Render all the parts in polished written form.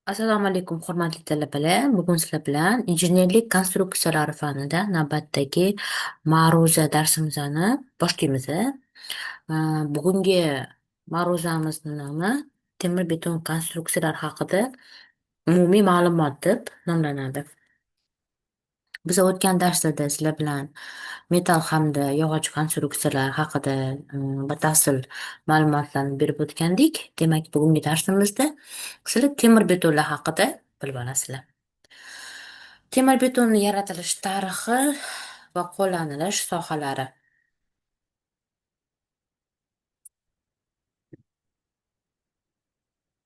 Assalomu alaykum, hurmatli talabalar. Bugun sizlar bilan injenerlik konstruksiyalari fanida navbatdagi ma'ruza darsimizni boshlaymiz. Bugungi ma'ruzamizni nomi temir beton konstruksiyalar haqida umumiy ma'lumot deb nomlanadi. Biz o'tgan darslarda sizlar bilan metal hamda yog'och konstruksiyalar haqida batafsil ma'lumotlarni berib o'tgandik. Demak, bugungi darsimizda sizlar temir betonlar haqida bilib olasizlar. Temir betonning yaratilish tarixi va qo'llanilish sohalari.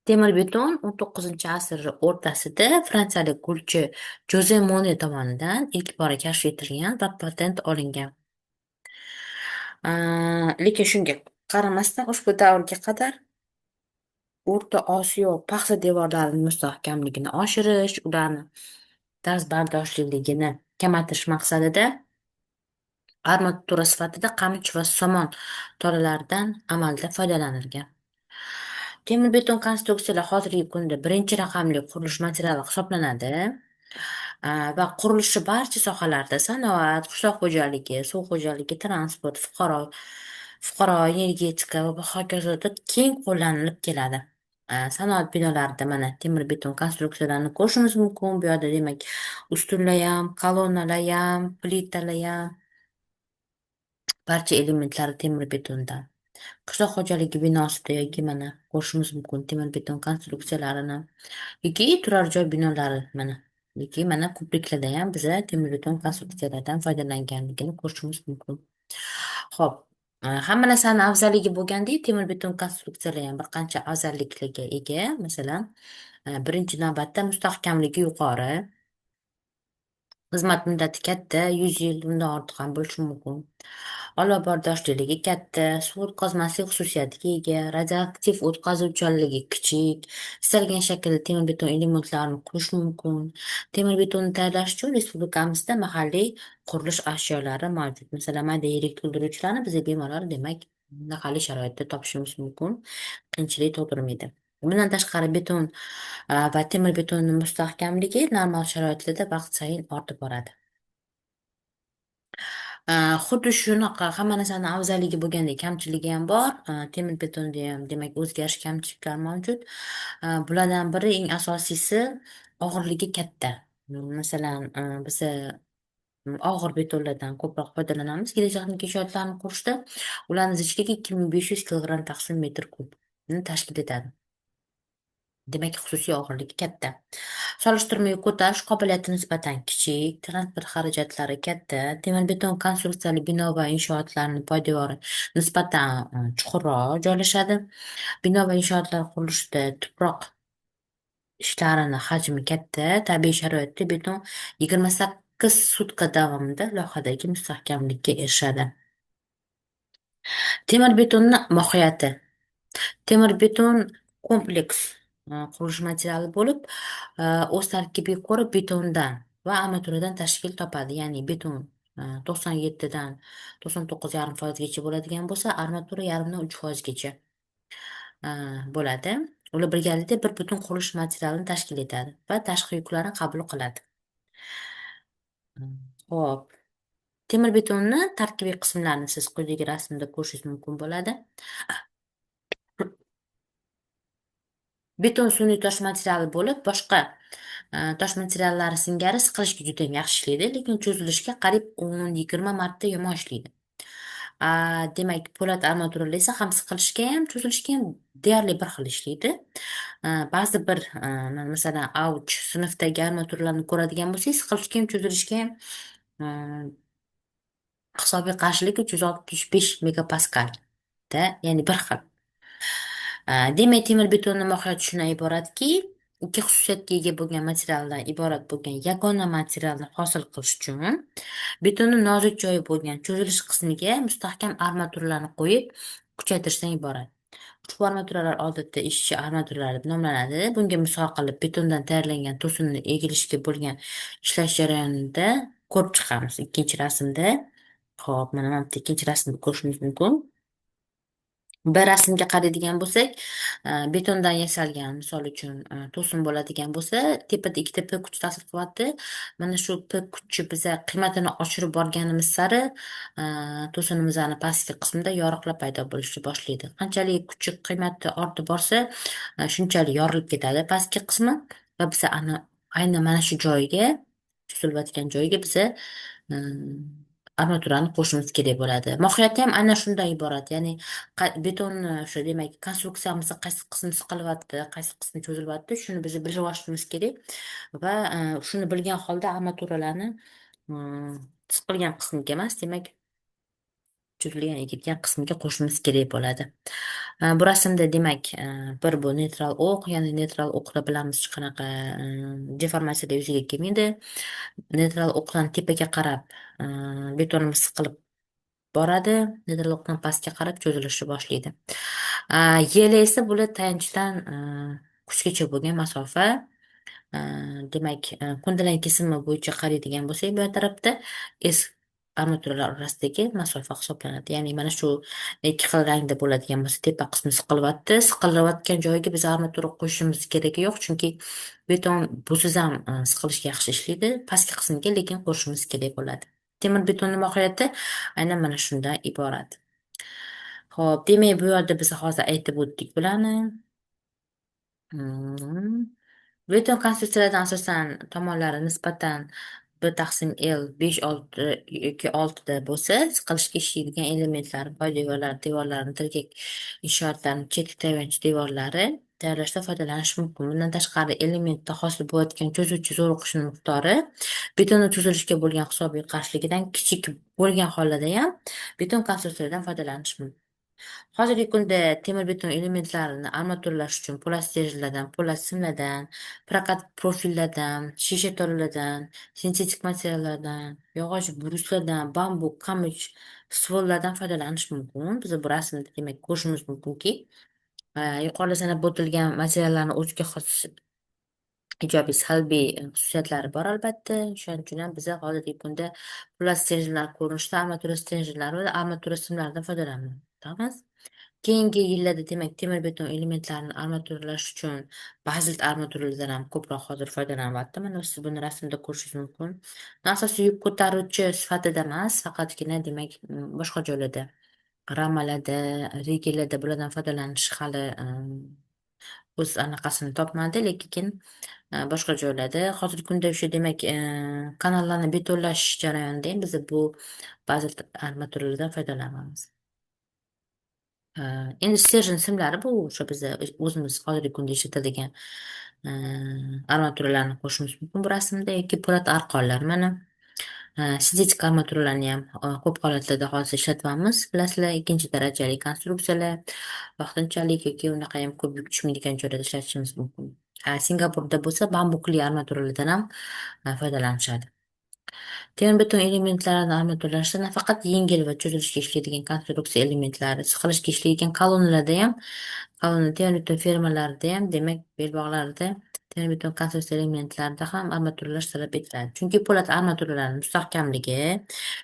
Temir beton 19 asr o'rtasida fransiyalik gulchi Joze Mone tomonidan ilk bora kashf etilgan va patent olingan. Lekin shunga qaramasdan ushbu davrga qadar O'rta Osiyo paxsa devorlarining mustahkamligini oshirish, ularni dazbardorchiligini kamaytirish maqsadida armatura sifatida qamchi va somon tolalaridan amalda foydalanilgan. Temir beton konstruksiyalar hozirgi kunda birinchi raqamli qurilish materiali hisoblanadi. Va qurilishi barcha sohalarda sanoat, qishloq xo'jaligi, suv xo'jaligi, transport, fuqaro energetika va hokazoda keng qo'llanilib keladi. Sanoat binolarida mana temir beton konstruksiyalarni ko'rishimiz mumkin. Bu yerda demak ustunlar ham, kolonnalar ham, plitalar ham barcha elementlari temir betondan. Qishloq xo'jaligi binosida yoki mana ko'rishimiz mumkin temir beton konstruksiyalarini yoki turar joy binolari mana yoki mana ko'priklarda ham biza temir beton konstruksiyalardan foydalanganligini ko'rishimiz mumkin. Ho'p, hamma narsani afzalligi bo'lgandek temir beton konstruksiyalar ham bir qancha afzalliklarga ega. Masalan, birinchi navbatda mustahkamligi yuqori, xizmat muddati katta, 100 yil undan ortiq ham bo'lishi mumkin. Olov bardoshliligi katta, suv o'tkazmaslik xususiyatiga ega, radioaktiv o'tkazuvchanligi kichik, istalgan shaklda temir beton elementlarini qurish mumkin. Temir betonni tayyorlash uchun respublikamizda mahalliy qurilish ashyolari mavjud. Masalan, mayda yirik to'ldiruvchilarni biz bemalol demak mahalliy sharoitda topishimiz mumkin. Qiyinchilik tug'dirmaydi. Bundan tashqari beton va temir betonning mustahkamligi normal sharoitlarda vaqt sayin ortib boradi. Xuddi shunaqa hamma narsani afzalligi bo'lgandek kamchiligi ham bor. Temir betonda ham demak o'zgarish kamchiliklar mavjud. Bulardan biri eng asosiysi og'irligi katta. Masalan, biza og'ir betonlardan ko'proq foydalanamiz. Kelajaqning inshootlarini qurishda ularning zichligi 2500 kilogramm taqsim metr kubni tashkil etadi. Demak, xususiy og'irligi katta. Solishtirmaga ko'tarish qobiliyati nisbatan kichik, transport xarajatlari katta, temir beton konstruksiyali bino va inshootlarning poydevori nisbatan chuqurroq joylashadi. Bino va inshootlar qurilishida tuproq ishlarini hajmi katta, tabiiy sharoitda beton 28 sutka davomida loyihadagi mustahkamlikka erishadi. Temir betonni mohiyati. Temir beton kompleks qurilish materiali bo'lib, o'z tarkibiga ko'ra betondan va armaturadan tashkil topadi. Ya'ni beton 97dan 99,5% bo'ladigan bo'lsa, armatura 1,5-3% bo'ladi. Ular birgalikda bir butun qurilish materialini tashkil etadi va tashqi yuklarni qabul qiladi. Xo'p, temir betonni tarkibiy qismlarini siz quyidagi rasmda ko'rishingiz mumkin bo'ladi. Beton sun'iy tosh materiali bo'lib, boshqa tosh materiallari singari siqilishga juda yaxshi ishlaydi, lekin cho'zilishga qariyb 10-20 marta yomon ishlaydi. Demak, po'lat armaturalar esa ham siqilishga ham, cho'zilishga ham deyarli bir xil ishlaydi. Ba'zi bir masalan, Auch sinfdagi armaturalarni ko'radigan bo'lsangiz, siqilishga ham, cho'zilishga ham hisobiy qarshilik 365 megapaskalda, ya'ni bir xil. Demak, temir betonning mohiyati shundan iboratki, ikki xususiyatga ega bo'lgan materialdan iborat bo'lgan yagona materialni hosil qilish uchun betonni nozik joyi bo'lgan cho'zilish qismiga mustahkam armaturalarni qo'yib kuchaytirishdan iborat. Ushbu armaturalar odatda ishchi armaturalar deb nomlanadi. Bunga misol qilib betondan tayyorlangan to'sinni egilishga bo'lgan ishlash jarayonida ko'rib chiqamiz. Ikkinchi rasmda. Xo'p, mana bu ikkinchi rasmda ko'rishingiz mumkin. Bir rasmga qaraydigan bo'lsak, betondan yasalgan, misol uchun, to'sin bo'ladigan bo'lsa, tepada ikkita P kuchi ta'sir qilyapti. Mana shu P kuchi biza qiymatini oshirib borganimiz sari, to'sinimizni pastki qismida yoriqlar paydo bo'lishni boshlaydi. Qanchalik kuchi qiymati ortib borsa, shunchalik yorilib ketadi pastki qismi va biza aynan mana shu joyga, tuzilayotgan joyga biza armaturani qo'shishimiz kerak bo'ladi. Mohiyati ham aynan shundan iborat. Ya'ni betonni o'sha demak konstruksiyamizni qaysi qismi siqilyapti, qaysi qismi cho'zilyapti, shuni biz bilib olishimiz kerak va shuni bilgan holda armaturalarni mm, siqilgan qismiga emas, demak cho'zilgan egilgan qismiga qo'shishimiz kerak bo'ladi. Bu rasmda demak bir bu neytral o'q, ya'ni neytral o'qda bilamiz hech qanaqa deformatsiya yuzaga kelmaydi. Neytral o'qdan tepaga qarab betonimiz siqilib boradi, neytralokdan pastga qarab cho'zilishni boshlaydi. Yel esa bular tayanchdan kuchgacha bo'lgan masofa. Demak, ko'ndalang kesimi bo'yicha qaraydigan bo'lsak, bu tarafda S armaturalar orasidagi masofa hisoblanadi. Ya'ni mana shu ikki xil rangda bo'ladigan bo'lsa, tepa qismi siqilyapti. Siqilayotgan joyiga biz armatura qo'shishimiz keragi yo'q, chunki beton busiz ham siqilishga yaxshi ishlaydi. Pastki qismiga lekin qo'shishimiz kerak bo'ladi. Temir betonning mohiyati aynan mana shundan iborat. Xo'p, demak bu yerda biz hozir aytib o'tdik bularni. Hmm. Beton konstruksiyalardan asosan tomonlari nisbatan 1/L 5-6 yoki 6 bo'lsa, siqilishga ishlaydigan elementlar, poydevorlar, devorlarni, tirgak inshootlarni, chetki tayanch devorlari tayyorlashda foydalanish mumkin. Bundan tashqari, elementda hosil bo'layotgan cho'zuvchi zo'riqishni miqdori betonda cho'zilishga bo'lgan hisobiy qarshiligidan kichik bo'lgan holda ham beton konstruksiyalardan foydalanish mumkin. Hozirgi kunda temir beton elementlarini armaturalash uchun po'lat stерженьlardan, po'lat simlardan, prokat profillardan, shisha tolalardan, sintetik materiallardan, yog'och bruslardan, bambu, kamich, stvollardan foydalanish mumkin. Biz bu rasmda demak ko'rishimiz mumkinki, yuqorida sanab o'tilgan materiallarni o'ziga xos ijobiy, salbiy xususiyatlari bor albatta. O'shaning uchun ham biz hozirgi kunda po'lat stерженьlar ko'rinishida armatura stерженьlari va armatura simlaridan foydalanamiz. Keyingi yillarda demak temir beton elementlarini armaturalash uchun bazolt armaturalardan ham ko'proq hozir foydalanyapti. Mana siz buni rasmda ko'rishingiz mumkin. Asosiy yuk ko'taruvchi sifatida emas, faqatgina demak boshqa joylarda, ramalarda, rigellarda bulardan foydalanish hali o'z anaqasini topmadi, lekin boshqa joylarda hozirgi kunda o'sha demak kanallarni betonlash jarayonida ham biz bu bazolt armaturalardan foydalanamiz. Endi stержень simlari bu o'sha biz o'zimiz hozirgi kunda ishlatadigan armaturalarni qo'shishimiz mumkin bu rasmda yoki po'lat arqonlar. Mana sintetik armaturalarni ham ko'p holatlarda hozir ishlatyapmiz. Bilasizlar, ikkinchi darajali konstruksiyalar vaqtinchalik yoki unaqa ham ko'p yuk tushmaydigan joylarda ishlatishimiz mumkin. Singapurda bo'lsa bambukli armaturalardan ham foydalanishadi. Temir beton elementlarini armaturalashda nafaqat yengil va cho'zilishga ishlaydigan konstruksiya elementlari, siqilishga ishlaydigan kolonnalarda ham, kolonna temir beton fermalarida ham, demak, belbog'larida temir beton konstruksiya elementlarida ham armaturalash talab etiladi. Chunki po'lat armaturalarning mustahkamligi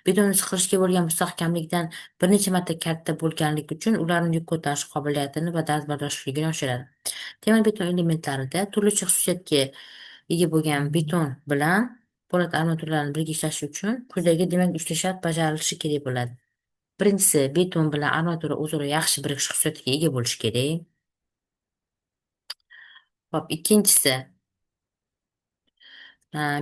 betonni siqilishga bo'lgan mustahkamlikdan bir necha marta katta bo'lganligi uchun ularning yuk ko'tarish qobiliyatini va dardbardorchiligini oshiradi. Temir beton elementlarida turlicha xususiyatga ega bo'lgan beton bilan po'lat armaturalarni birga ishlashi uchun quyidagi demak 3 ta shart bajarilishi kerak bo'ladi. Birinchisi, beton bilan armatura o'zaro yaxshi birikish xususiyatiga ega bo'lishi kerak. Hop, ikkinchisi,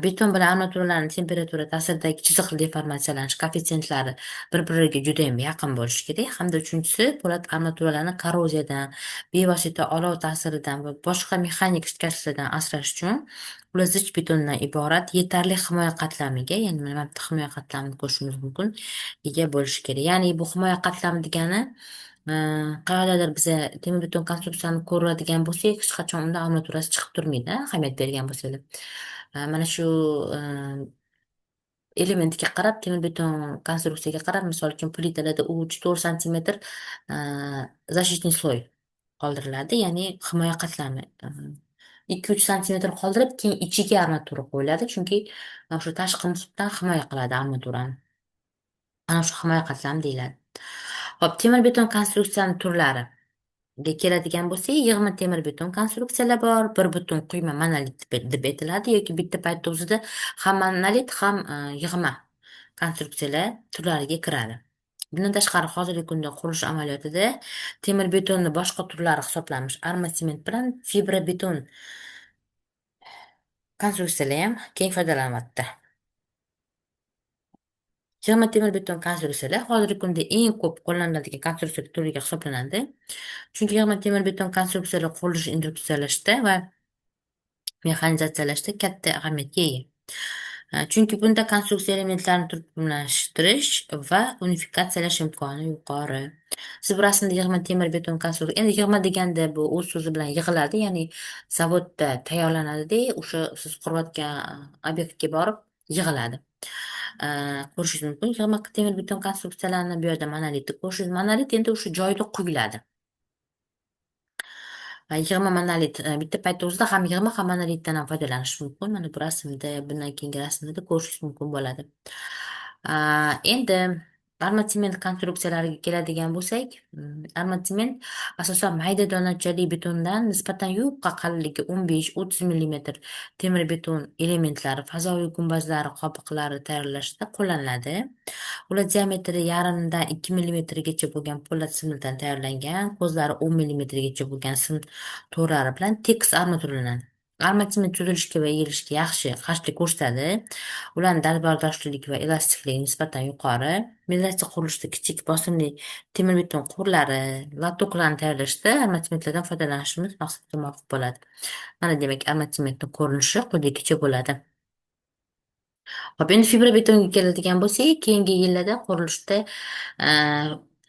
beton bilan armaturalarning temperatura ta'siridagi chiziqli deformatsiyalanish koeffitsentlari bir-biriga juda ham yaqin bo'lishi kerak. Hamda uchinchisi, po'lat armaturalarni korroziyadan, bevosita olov ta'siridan va boshqa mexanik shikastlardan asrash uchun ular zich betondan iborat yetarli himoya qatlamiga, ya'ni mana bitta himoya qatlamini ko'rishimiz mumkin, ega bo'lishi kerak. Ya'ni bu himoya qatlami degani qayerdadir biza temir beton konstruksiyani ko'radigan bo'lsak, hech qachon unda armaturasi chiqib turmaydi, ahamiyat bergan bo'lsanglar. Mana shu elementiga qarab, temir beton konstruksiyaga qarab, misol uchun plitalarda 3-4 santimetr защитный слой qoldiriladi, ya'ni himoya qatlami. 2-3 santimetr qoldirib, keyin ichiga armatura qo'yiladi, chunki o'sha tashqi muhitdan himoya qiladi armaturani. Ana shu himoya qatlami deyiladi. Hop, temir beton konstruksiyani turlari. Keladigan bo'lsak, yig'ma temir beton konstruksiyalar bor, bir butun quyma monolit deb aytiladi yoki bitta paytda o'zida ham monolit ham yig'ma konstruksiyalar turlariga kiradi. Bundan tashqari, hozirgi kunda qurilish amaliyotida temir betonni boshqa turlari hisoblanmish arma sement bilan fibra beton konstruksiyalar ham keng foydalanyapti. Yig'ma temir beton konstruksiyalar hozirgi kunda eng ko'p qo'llaniladigan konstruksiya turiga hisoblanadi. Chunki yig'ma temir beton konstruksiyalar qurilish industriyalashishda va mexanizatsiyalashda katta ahamiyatga ega. Chunki bunda konstruksiya elementlarini turkumlashtirish va unifikatsiyalash imkoni yuqori. Siz bu rasmda yig'ma temir beton konstruksiya, endi yig'ma deganda bu o'z so'zi bilan yig'iladi, ya'ni zavodda tayyorlanadida, o'sha siz qurayotgan obyektga borib yig'iladi. Ko'rishingiz mumkin. Yig'ma temir beton konstruksiyalarni bu yerda monolitni ko'rishingiz. Monolit endi o'sha joyida quyiladi. Yig'ma monolit bitta paytda o'zida ham yig'ma ham monolitdan ham foydalanish mumkin. Mana bu rasmda, bundan keyingi rasmda ko'rishingiz mumkin bo'ladi. Endi armatsement konstruksiyalariga keladigan bo'lsak, armatsement asosan mayda donachali betondan nisbatan yupqa qalinligi 15-30 millimetr temir beton elementlari, fazoviy gumbazlari, qobiqlari tayyorlashda qo'llaniladi. Ular diametri yarimdan 2 millimetrgacha bo'lgan po'lat simdan tayyorlangan, ko'zlari 10 millimetrgacha bo'lgan sim to'rlari bilan tekis armaturlanadi. Armatsement cho'zilishga va egilishga yaxshi qarshilik ko'rsatadi. Ularning dalbardoshliligi va elastikliigi nisbatan yuqori. Mehnatchi qurilishda kichik bosimli temir beton quvurlari, lotoklarni tayyorlashda armatsementlardan foydalanishimiz maqsadga muvofiq bo'ladi. Mana demak, armatsementning ko'rinishi quyidagicha bo'ladi. Hop, endi fibra betonga keladigan bo'lsak, keyingi yillarda qurilishda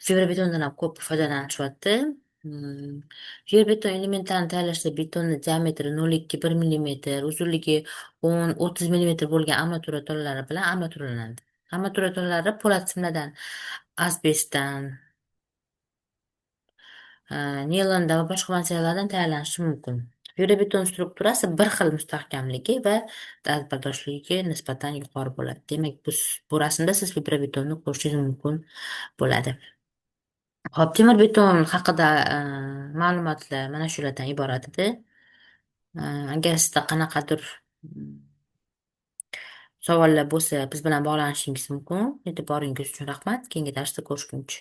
fibra betondan ham ko'p foydalanishyapti. Fibra beton elementlarini tayyorlashda betonni diametri 0,2-1 millimetr, uzunligi 10-30 millimetr bo'lgan armatura tolalari bilan armaturlanadi. Armatura tolalari po'lat simlardan, asbestdan, neylondan va boshqa materiallardan tayyorlanishi mumkin. Fibra beton strukturasi bir xil mustahkamligi va dalbardorligi nisbatan yuqori bo'ladi. Demak, bu rasmda siz fibra betonni ko'rishingiz mumkin bo'ladi. Hop, temir beton haqida ma'lumotlar mana shulardan iborat edi. Agar sizda qanaqadir savollar bo'lsa, biz bilan bog'lanishingiz mumkin. E'tiboringiz uchun rahmat. Keyingi darsda ko'rishguncha.